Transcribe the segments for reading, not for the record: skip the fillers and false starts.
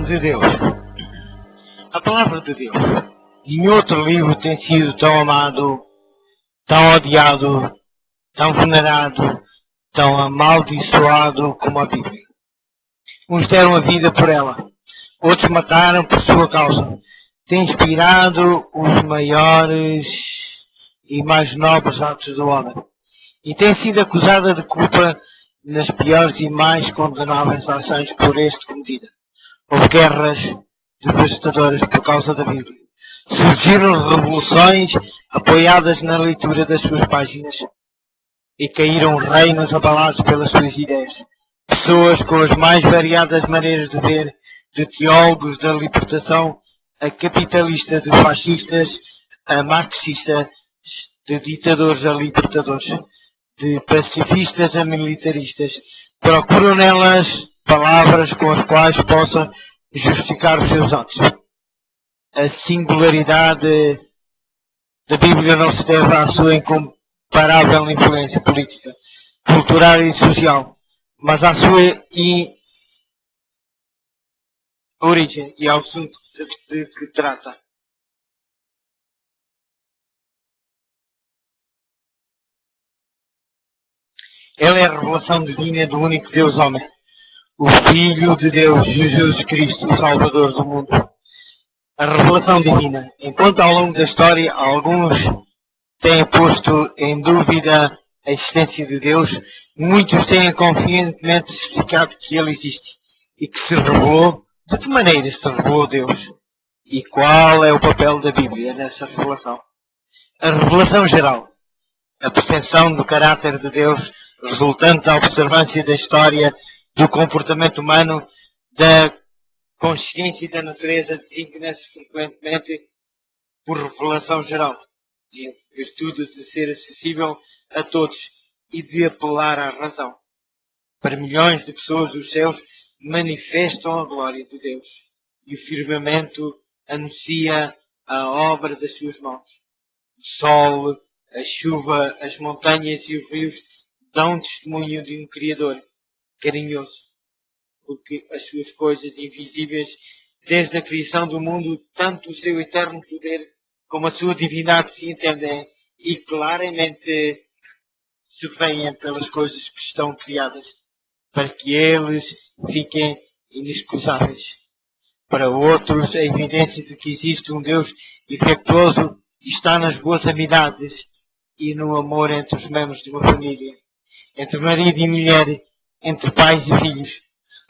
de Deus. A palavra de Deus. Nenhum outro livro tem sido tão amado, tão odiado, tão venerado, tão amaldiçoado como a Bíblia. Uns deram a vida por ela, outros mataram por sua causa. Tem inspirado os maiores e mais nobres atos do homem. E tem sido acusada de culpa nas piores e mais condenáveis ações por este cometida. Houve guerras devastadoras por causa da Bíblia. Surgiram revoluções apoiadas na leitura das suas páginas. E caíram reinos abalados pelas suas ideias. Pessoas com as mais variadas maneiras de ver, de teólogos da libertação a capitalistas, de fascistas a marxistas, de ditadores a libertadores, de pacifistas a militaristas, procuram nelas palavras com as quais possam justificar os seus atos. A singularidade da Bíblia não se deve à sua incomparável influência política, cultural e social, mas à sua origem e ao assunto de que trata. Ela é a revelação divina do único Deus homem, o Filho de Deus, Jesus Cristo, o Salvador do mundo. A revelação divina. Enquanto ao longo da história alguns têm posto em dúvida a existência de Deus, muitos têm confiantemente certificado que Ele existe e que se revelou. De que maneira se revelou Deus? E qual é o papel da Bíblia nessa revelação? A revelação geral. A percepção do caráter de Deus resultante da observância da história, do comportamento humano, da consciência e da natureza, designa-se frequentemente por revelação geral, em virtude de ser acessível a todos e de apelar à razão. Para milhões de pessoas, os céus manifestam a glória de Deus e o firmamento anuncia a obra das suas mãos. O sol, a chuva, as montanhas e os rios dão testemunho de um Criador carinhoso, porque as suas coisas invisíveis, desde a criação do mundo, tanto o seu eterno poder como a sua divindade se entendem e claramente se veem pelas coisas que estão criadas, para que eles fiquem inexcusáveis. Para outros, a evidência de que existe um Deus efetuoso está nas boas amizades e no amor entre os membros de uma família, entre marido e mulher, entre pais e filhos.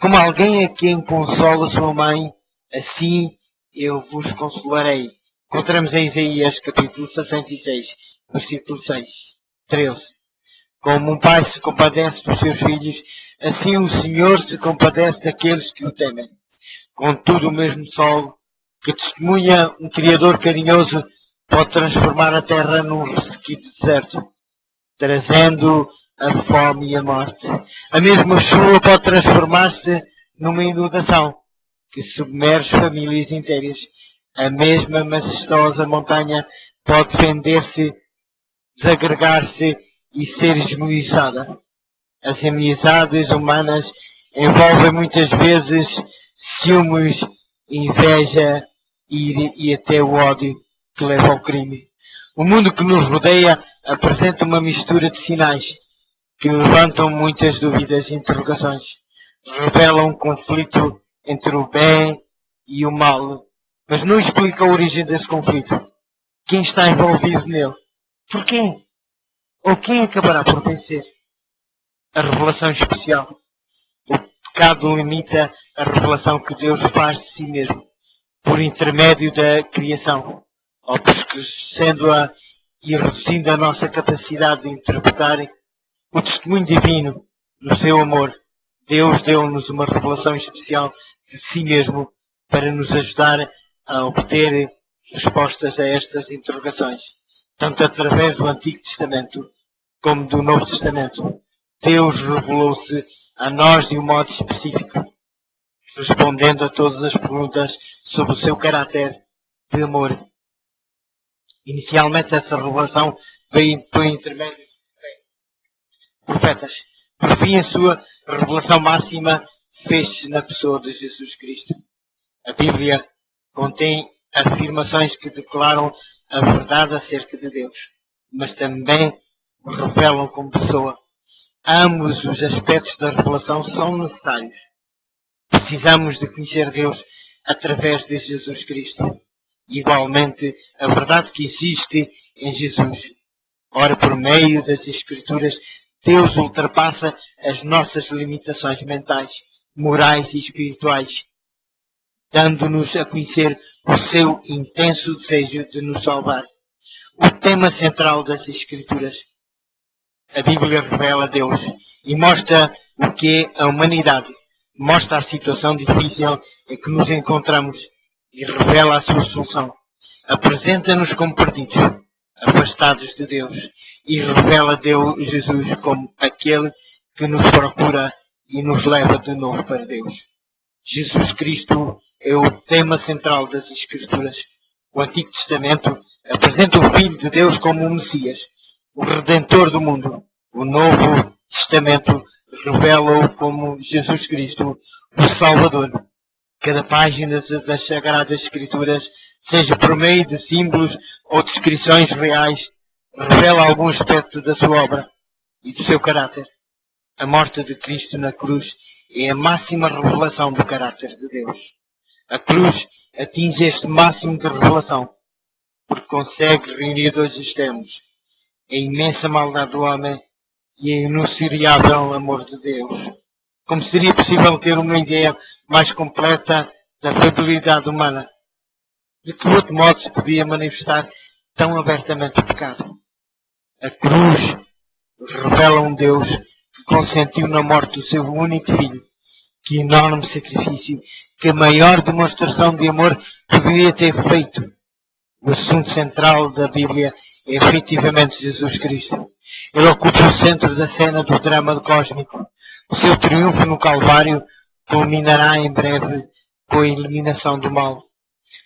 Como alguém a quem consola sua mãe, assim eu vos consolarei. Encontramos em Isaías capítulo 66, versículo 6, 13. Como um pai se compadece dos seus filhos, assim o Senhor se compadece daqueles que o temem. Contudo, o mesmo sol que testemunha um Criador carinhoso pode transformar a terra num ressequido deserto, trazendo a fome e a morte. A mesma chuva pode transformar-se numa inundação que submerge famílias inteiras. A mesma majestosa montanha pode fender-se, desagregar-se e ser esmiuçada. As amizades humanas envolvem muitas vezes ciúmes, inveja, ira e até o ódio que leva ao crime. O mundo que nos rodeia apresenta uma mistura de sinais que levantam muitas dúvidas e interrogações. Revelam um conflito entre o bem e o mal, mas não explica a origem desse conflito. Quem está envolvido nele? Porquê? Ou quem acabará por vencer? A revelação especial. O pecado limita a revelação que Deus faz de si mesmo, por intermédio da criação, obscurecendo-a e reduzindo a nossa capacidade de interpretar o testemunho divino do seu amor. Deus deu-nos uma revelação especial de si mesmo para nos ajudar a obter respostas a estas interrogações, tanto através do Antigo Testamento como do Novo Testamento. Deus revelou-se a nós de um modo específico, respondendo a todas as perguntas sobre o seu caráter de amor. Inicialmente essa revelação veio por intermédio dos profetas. Por fim, a sua revelação máxima fez-se na pessoa de Jesus Cristo. A Bíblia contém afirmações que declaram a verdade acerca de Deus, mas também o revelam como pessoa. Ambos os aspectos da revelação são necessários. Precisamos de conhecer Deus através de Jesus Cristo. Igualmente, a verdade que existe em Jesus. Ora, por meio das Escrituras, Deus ultrapassa as nossas limitações mentais, morais e espirituais, dando-nos a conhecer o seu intenso desejo de nos salvar. O tema central das Escrituras. A Bíblia revela Deus e mostra o que é a humanidade. Mostra a situação difícil em que nos encontramos e revela a sua solução. Apresenta-nos como perdidos, afastados de Deus, e revela Deus, Jesus como aquele que nos procura e nos leva de novo para Deus. Jesus Cristo é o tema central das Escrituras. O Antigo Testamento apresenta o Filho de Deus como o Messias, o Redentor do mundo. O Novo Testamento revela-o como Jesus Cristo, o Salvador. Cada página das Sagradas Escrituras, seja por meio de símbolos ou descrições reais, revela algum aspecto da sua obra e do seu caráter. A morte de Cristo na cruz é a máxima revelação do caráter de Deus. A cruz atinge este máximo de revelação, porque consegue reunir dois extremos: a imensa maldade do homem e a inusuriável amor de Deus. Como seria possível ter uma ideia mais completa da fragilidade humana? De que outro modo se podia manifestar tão abertamente o pecado? A cruz revela um Deus que consentiu na morte do seu único filho. Que enorme sacrifício, que maior demonstração de amor poderia ter feito. O assunto central da Bíblia é efetivamente Jesus Cristo. Ele ocupa o centro da cena do drama cósmico. O seu triunfo no Calvário culminará em breve com a eliminação do mal.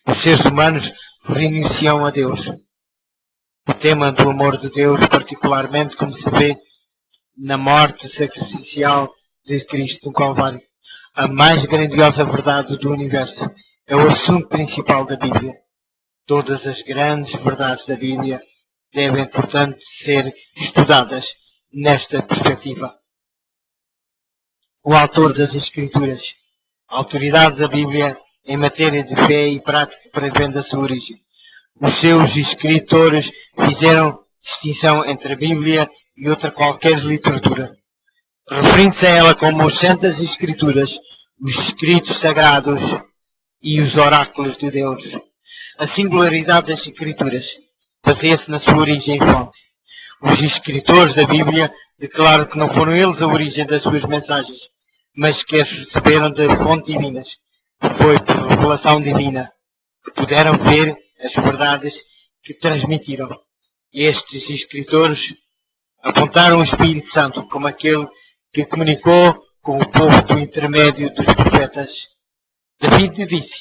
Os seres humanos reiniciam a Deus. O tema do amor de Deus, particularmente como se vê na morte sacrificial de Cristo no Calvário. A mais grandiosa verdade do universo é o assunto principal da Bíblia. Todas as grandes verdades da Bíblia devem, portanto, ser estudadas nesta perspectiva. O autor das Escrituras, a autoridade da Bíblia em matéria de fé e prática prevendo a sua origem. Os seus escritores fizeram distinção entre a Bíblia e outra qualquer literatura, referindo-se a ela como as Santas Escrituras, os escritos sagrados e os oráculos de Deus. A singularidade das Escrituras baseia-se na sua origem e fonte. Os escritores da Bíblia declaram que não foram eles a origem das suas mensagens, mas que as receberam de fontes divinas. Foi por revelação divina que puderam ver as verdades que transmitiram. Estes escritores apontaram o Espírito Santo como aquele que comunicou com o povo por intermédio dos profetas. David disse: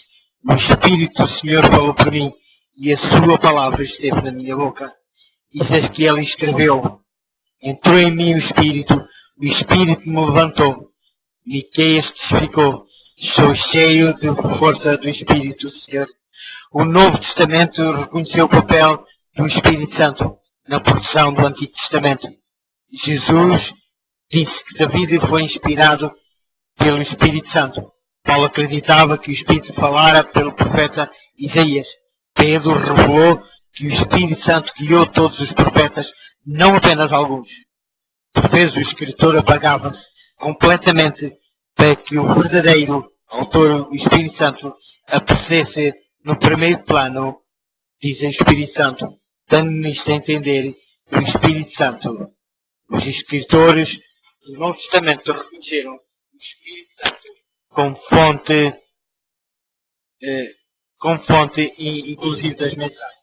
o Espírito do Senhor falou por mim e a sua palavra esteve na minha boca. Isso que ele escreveu. Entrou em mim o Espírito me levantou. Miqueias testificou: sou cheio de força do Espírito do Senhor. O Novo Testamento reconheceu o papel do Espírito Santo na produção do Antigo Testamento. Jesus disse que David foi inspirado pelo Espírito Santo. Paulo acreditava que o Espírito falara pelo profeta Isaías. Pedro revelou que o Espírito Santo guiou todos os profetas, não apenas alguns. Por vezes o escritor apagava-se completamente para que o verdadeiro autor, o Espírito Santo, aparecesse no primeiro plano, diz o Espírito Santo, dando-nos a entender que o Espírito Santo, os escritores do Novo Testamento reconheceram o Espírito Santo como fonte inclusive das mensagens.